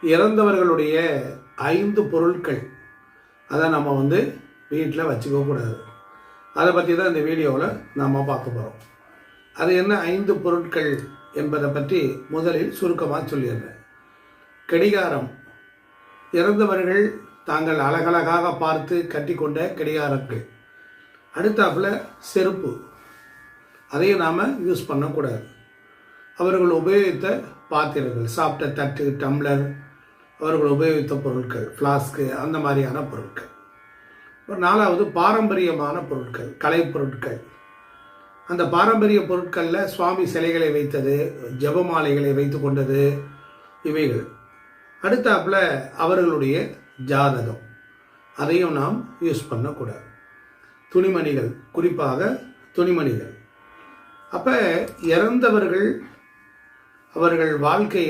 இறந்தவர்களுடைய 5 பொருட்கள் அதை நம்ம வீட்டில் வச்சுக்கக்கூடாது. அதை பற்றி தான் இந்த வீடியோவில் நாம் பார்க்க போகிறோம். அது என்ன 5 பொருட்கள் என்பதை பற்றி முதலில் சுருக்கமாக சொல்லிடுறேன். கடிகாரம், இறந்தவர்கள் தாங்கள் அழகழகாக பார்த்து கட்டி கொண்ட கடிகாரங்கள். அடுத்தாப்பில் செருப்பு, அதையும் நாம் யூஸ் பண்ணக்கூடாது. அவர்கள் உபயோகித்த பாத்திரங்கள், சாப்பிட்ட தட்டு, டம்ளர், அவர்கள் உபயோகித்த பொருட்கள், ஃப்ளாஸ்க்கு, அந்த மாதிரியான பொருட்கள். 4வது பாரம்பரியமான பொருட்கள், கலைப்பொருட்கள். அந்த பாரம்பரிய பொருட்களில் சுவாமி சிலைகளை வைத்தது, ஜபமாலைகளை வைத்து கொண்டது, இவைகள். அடுத்தாப்பில் அவர்களுடைய ஜாதகம், அதையும் நாம் யூஸ் பண்ணக்கூடாது. துணிமணிகள், குறிப்பாக துணிமணிகள். அப்போ இறந்தவர்கள் அவர்கள் வாழ்க்கையில்